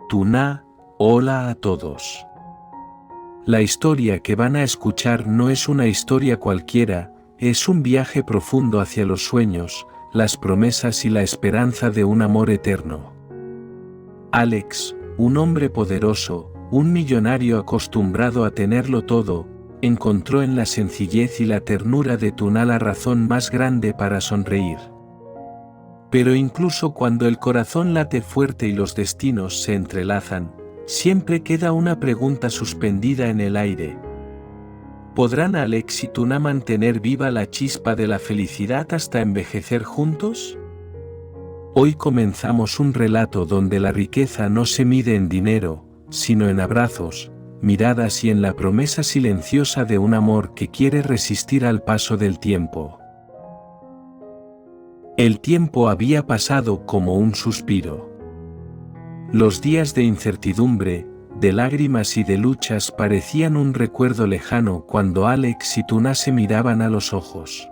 Tuna, hola a todos. La historia que van a escuchar no es una historia cualquiera, es un viaje profundo hacia los sueños, las promesas y la esperanza de un amor eterno. Alex, un hombre poderoso, un millonario acostumbrado a tenerlo todo, encontró en la sencillez y la ternura de Tuna la razón más grande para sonreír. Pero incluso cuando el corazón late fuerte y los destinos se entrelazan, siempre queda una pregunta suspendida en el aire. ¿Podrán Alex y Tuna mantener viva la chispa de la felicidad hasta envejecer juntos? Hoy comenzamos un relato donde la riqueza no se mide en dinero, sino en abrazos, miradas y en la promesa silenciosa de un amor que quiere resistir al paso del tiempo. El tiempo había pasado como un suspiro. Los días de incertidumbre, de lágrimas y de luchas parecían un recuerdo lejano cuando Alex y Tuna se miraban a los ojos.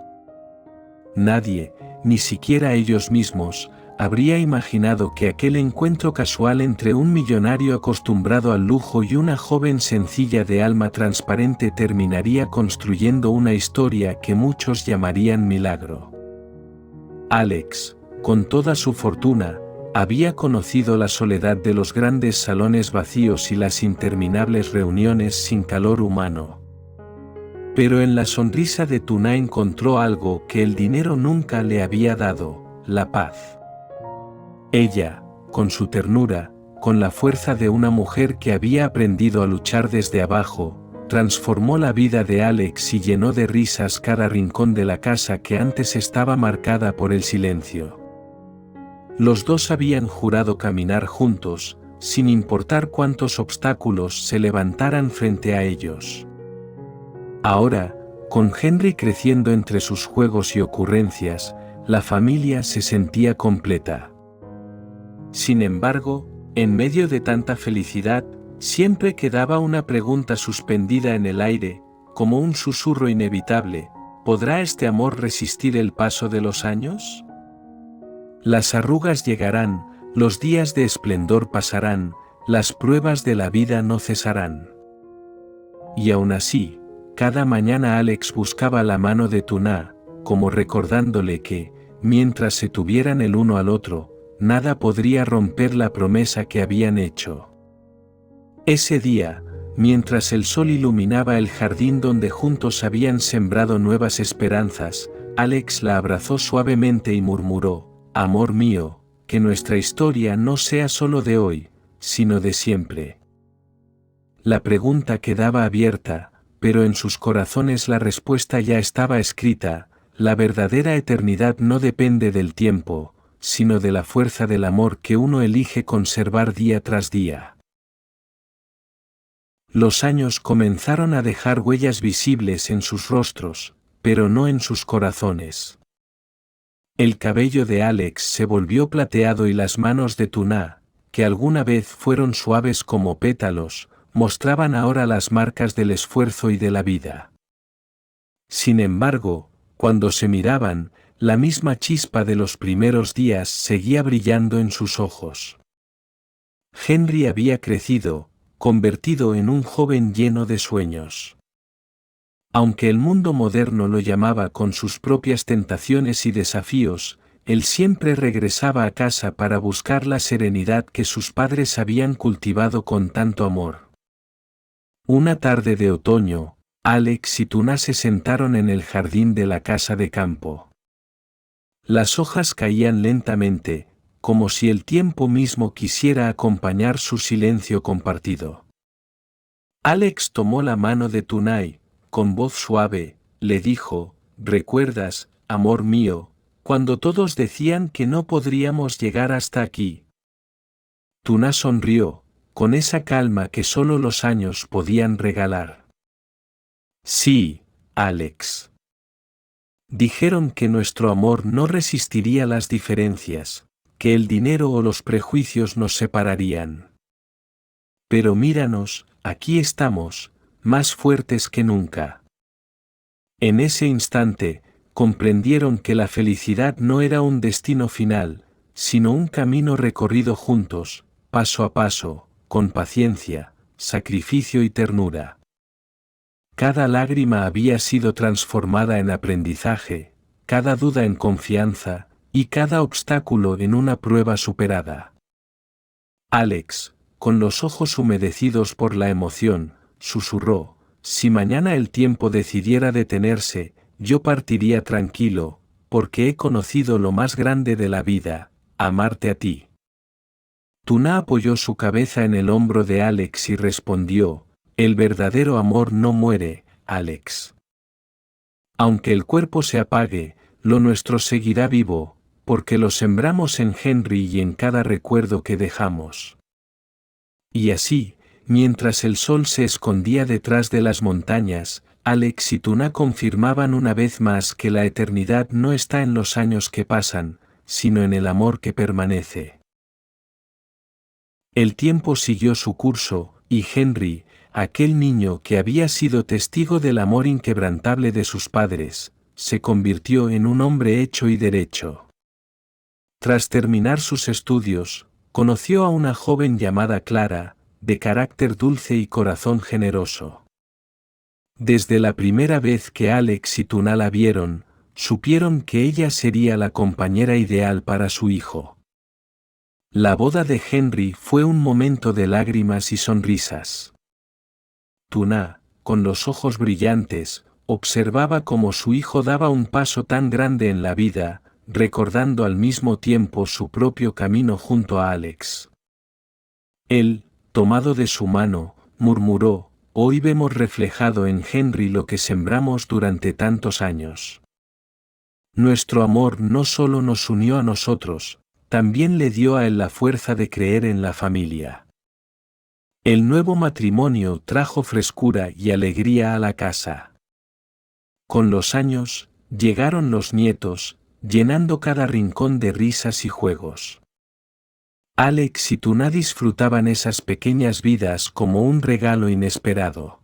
Nadie, ni siquiera ellos mismos, habría imaginado que aquel encuentro casual entre un millonario acostumbrado al lujo y una joven sencilla de alma transparente terminaría construyendo una historia que muchos llamarían milagro. Alex, con toda su fortuna, había conocido la soledad de los grandes salones vacíos y las interminables reuniones sin calor humano. Pero en la sonrisa de Tuna encontró algo que el dinero nunca le había dado: la paz. Ella, con su ternura, con la fuerza de una mujer que había aprendido a luchar desde abajo, transformó la vida de Alex y llenó de risas cada rincón de la casa que antes estaba marcada por el silencio. Los dos habían jurado caminar juntos, sin importar cuántos obstáculos se levantaran frente a ellos. Ahora, con Henry creciendo entre sus juegos y ocurrencias, la familia se sentía completa. Sin embargo, en medio de tanta felicidad, siempre quedaba una pregunta suspendida en el aire, como un susurro inevitable: ¿podrá este amor resistir el paso de los años? Las arrugas llegarán, los días de esplendor pasarán, las pruebas de la vida no cesarán. Y aún así, cada mañana Alex buscaba la mano de Tuna, como recordándole que, mientras se tuvieran el uno al otro, nada podría romper la promesa que habían hecho. Ese día, mientras el sol iluminaba el jardín donde juntos habían sembrado nuevas esperanzas, Alex la abrazó suavemente y murmuró: «Amor mío, que nuestra historia no sea solo de hoy, sino de siempre». La pregunta quedaba abierta, pero en sus corazones la respuesta ya estaba escrita: la verdadera eternidad no depende del tiempo, sino de la fuerza del amor que uno elige conservar día tras día. Los años comenzaron a dejar huellas visibles en sus rostros, pero no en sus corazones. El cabello de Alex se volvió plateado y las manos de Tuna, que alguna vez fueron suaves como pétalos, mostraban ahora las marcas del esfuerzo y de la vida. Sin embargo, cuando se miraban, la misma chispa de los primeros días seguía brillando en sus ojos. Henry había crecido, convertido en un joven lleno de sueños. Aunque el mundo moderno lo llamaba con sus propias tentaciones y desafíos, él siempre regresaba a casa para buscar la serenidad que sus padres habían cultivado con tanto amor. Una tarde de otoño, Alex y Tuna se sentaron en el jardín de la casa de campo. Las hojas caían lentamente, como si el tiempo mismo quisiera acompañar su silencio compartido. Alex tomó la mano de Tuna y, con voz suave, le dijo: «¿Recuerdas, amor mío, cuando todos decían que no podríamos llegar hasta aquí?» Tuna sonrió, con esa calma que solo los años podían regalar. «Sí, Alex. Dijeron que nuestro amor no resistiría las diferencias, que el dinero o los prejuicios nos separarían. Pero míranos, aquí estamos, más fuertes que nunca». En ese instante, comprendieron que la felicidad no era un destino final, sino un camino recorrido juntos, paso a paso, con paciencia, sacrificio y ternura. Cada lágrima había sido transformada en aprendizaje, cada duda en confianza, y cada obstáculo en una prueba superada. Alex, con los ojos humedecidos por la emoción, susurró: si mañana el tiempo decidiera detenerse, yo partiría tranquilo, porque he conocido lo más grande de la vida, amarte a ti. Tuna apoyó su cabeza en el hombro de Alex y respondió: el verdadero amor no muere, Alex. Aunque el cuerpo se apague, lo nuestro seguirá vivo, porque lo sembramos en Henry y en cada recuerdo que dejamos. Y así, mientras el sol se escondía detrás de las montañas, Alex y Tuna confirmaban una vez más que la eternidad no está en los años que pasan, sino en el amor que permanece. El tiempo siguió su curso, y Henry, aquel niño que había sido testigo del amor inquebrantable de sus padres, se convirtió en un hombre hecho y derecho. Tras terminar sus estudios, conoció a una joven llamada Clara, de carácter dulce y corazón generoso. Desde la primera vez que Alex y Tuna la vieron, supieron que ella sería la compañera ideal para su hijo. La boda de Henry fue un momento de lágrimas y sonrisas. Tuna, con los ojos brillantes, observaba cómo su hijo daba un paso tan grande en la vida, recordando al mismo tiempo su propio camino junto a Alex. Él, tomado de su mano, murmuró: hoy vemos reflejado en Henry lo que sembramos durante tantos años. Nuestro amor no solo nos unió a nosotros, también le dio a él la fuerza de creer en la familia. El nuevo matrimonio trajo frescura y alegría a la casa. Con los años, llegaron los nietos, llenando cada rincón de risas y juegos. Alex y Tuna disfrutaban esas pequeñas vidas como un regalo inesperado.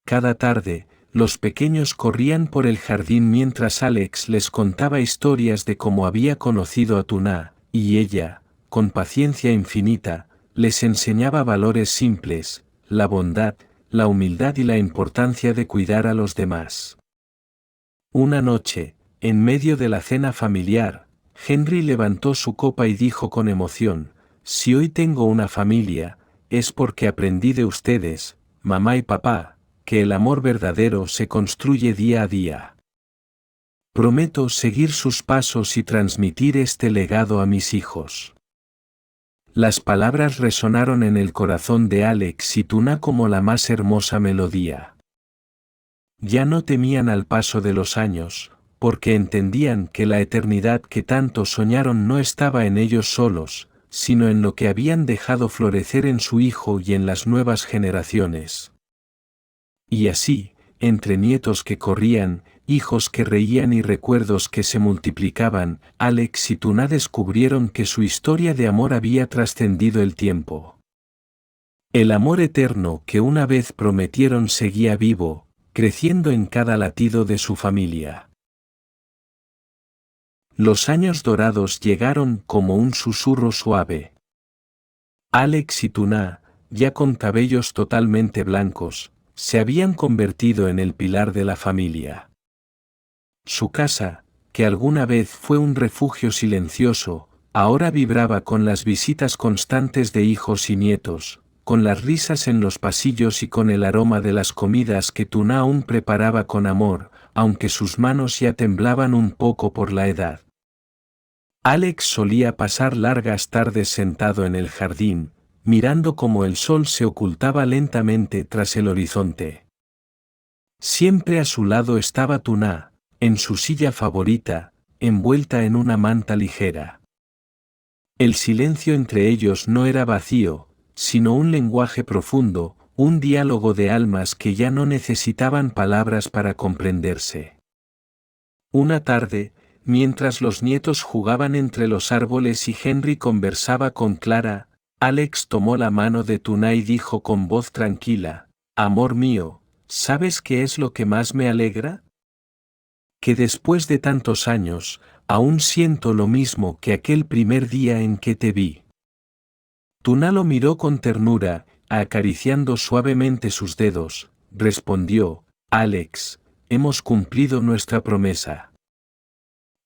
Cada tarde, los pequeños corrían por el jardín mientras Alex les contaba historias de cómo había conocido a Tuna, y ella, con paciencia infinita, les enseñaba valores simples: la bondad, la humildad y la importancia de cuidar a los demás. Una noche, en medio de la cena familiar, Henry levantó su copa y dijo con emoción: si hoy tengo una familia, es porque aprendí de ustedes, mamá y papá, que el amor verdadero se construye día a día. Prometo seguir sus pasos y transmitir este legado a mis hijos. Las palabras resonaron en el corazón de Alex y Tuna como la más hermosa melodía. Ya no temían al paso de los años, porque entendían que la eternidad que tanto soñaron no estaba en ellos solos, sino en lo que habían dejado florecer en su hijo y en las nuevas generaciones. Y así, entre nietos que corrían, hijos que reían y recuerdos que se multiplicaban, Alex y Tuna descubrieron que su historia de amor había trascendido el tiempo. El amor eterno que una vez prometieron seguía vivo, creciendo en cada latido de su familia. Los años dorados llegaron como un susurro suave. Alex y Tuna, ya con cabellos totalmente blancos, se habían convertido en el pilar de la familia. Su casa, que alguna vez fue un refugio silencioso, ahora vibraba con las visitas constantes de hijos y nietos, con las risas en los pasillos y con el aroma de las comidas que Tuna aún preparaba con amor, aunque sus manos ya temblaban un poco por la edad. Alex solía pasar largas tardes sentado en el jardín, mirando cómo el sol se ocultaba lentamente tras el horizonte. Siempre a su lado estaba Tuna, en su silla favorita, envuelta en una manta ligera. El silencio entre ellos no era vacío, sino un lenguaje profundo, un diálogo de almas que ya no necesitaban palabras para comprenderse. Una tarde, mientras los nietos jugaban entre los árboles y Henry conversaba con Clara, Alex tomó la mano de Tuna y dijo con voz tranquila: amor mío, ¿sabes qué es lo que más me alegra? Que después de tantos años, aún siento lo mismo que aquel primer día en que te vi. Tuna lo miró con ternura, acariciando suavemente sus dedos. Respondió: Alex, hemos cumplido nuestra promesa.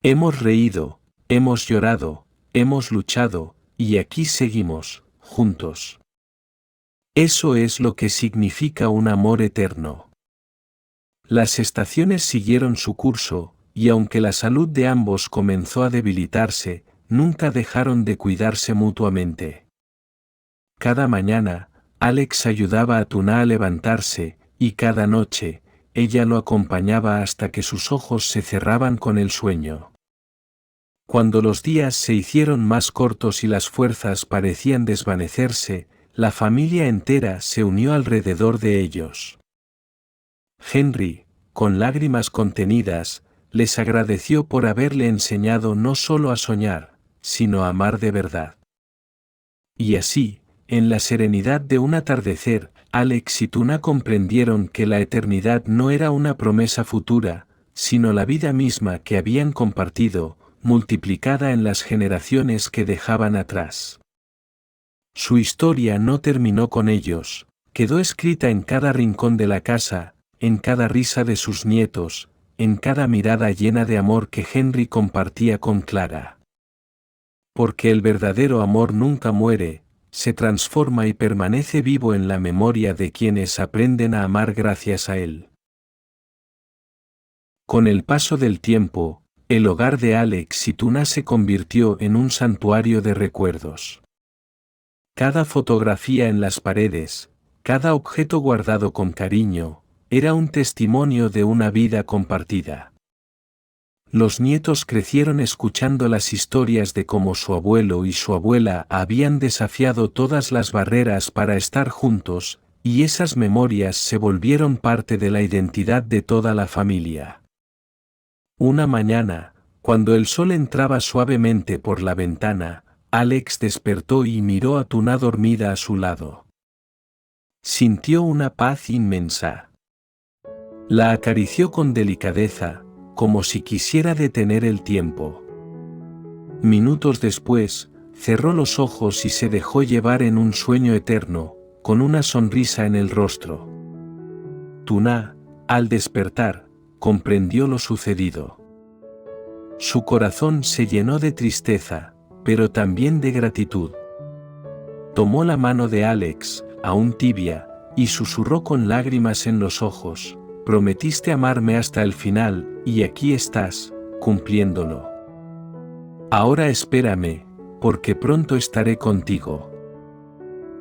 Hemos reído, hemos llorado, hemos luchado, y aquí seguimos, juntos. Eso es lo que significa un amor eterno. Las estaciones siguieron su curso, y aunque la salud de ambos comenzó a debilitarse, nunca dejaron de cuidarse mutuamente. Cada mañana, Alex ayudaba a Tuna a levantarse, y cada noche, ella lo acompañaba hasta que sus ojos se cerraban con el sueño. Cuando los días se hicieron más cortos y las fuerzas parecían desvanecerse, la familia entera se unió alrededor de ellos. Henry, con lágrimas contenidas, les agradeció por haberle enseñado no solo a soñar, sino a amar de verdad. Y así, en la serenidad de un atardecer, Alex y Tuna comprendieron que la eternidad no era una promesa futura, sino la vida misma que habían compartido, multiplicada en las generaciones que dejaban atrás. Su historia no terminó con ellos, quedó escrita en cada rincón de la casa, en cada risa de sus nietos, en cada mirada llena de amor que Henry compartía con Clara. Porque el verdadero amor nunca muere, se transforma y permanece vivo en la memoria de quienes aprenden a amar gracias a él. Con el paso del tiempo, el hogar de Alex y Tuna se convirtió en un santuario de recuerdos. Cada fotografía en las paredes, cada objeto guardado con cariño, era un testimonio de una vida compartida. Los nietos crecieron escuchando las historias de cómo su abuelo y su abuela habían desafiado todas las barreras para estar juntos, y esas memorias se volvieron parte de la identidad de toda la familia. Una mañana, cuando el sol entraba suavemente por la ventana, Alex despertó y miró a Tuna dormida a su lado. Sintió una paz inmensa. La acarició con delicadeza, como si quisiera detener el tiempo. Minutos después, cerró los ojos y se dejó llevar en un sueño eterno, con una sonrisa en el rostro. Tuna, al despertar, comprendió lo sucedido. Su corazón se llenó de tristeza, pero también de gratitud. Tomó la mano de Alex, aún tibia, y susurró con lágrimas en los ojos: prometiste amarme hasta el final, y aquí estás, cumpliéndolo. Ahora espérame, porque pronto estaré contigo.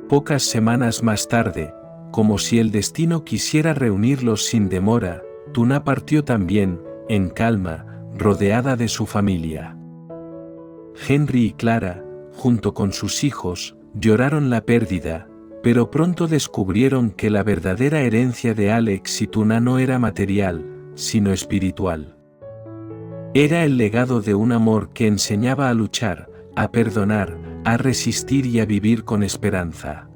Pocas semanas más tarde, como si el destino quisiera reunirlos sin demora, Tuna partió también, en calma, rodeada de su familia. Henry y Clara, junto con sus hijos, lloraron la pérdida, pero pronto descubrieron que la verdadera herencia de Alex y Tuna no era material, sino espiritual. Era el legado de un amor que enseñaba a luchar, a perdonar, a resistir y a vivir con esperanza.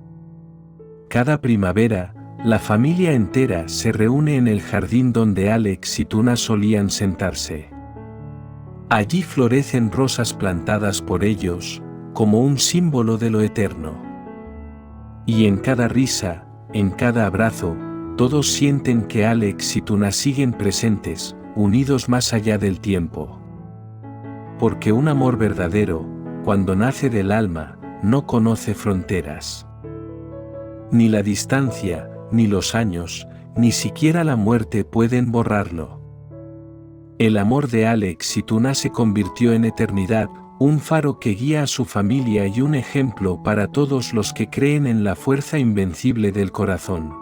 Cada primavera, la familia entera se reúne en el jardín donde Alex y Tuna solían sentarse. Allí florecen rosas plantadas por ellos, como un símbolo de lo eterno. Y en cada risa, en cada abrazo, todos sienten que Alex y Tuna siguen presentes, unidos más allá del tiempo. Porque un amor verdadero, cuando nace del alma, no conoce fronteras. Ni la distancia, ni los años, ni siquiera la muerte pueden borrarlo. El amor de Alex y Tuna se convirtió en eternidad, un faro que guía a su familia y un ejemplo para todos los que creen en la fuerza invencible del corazón.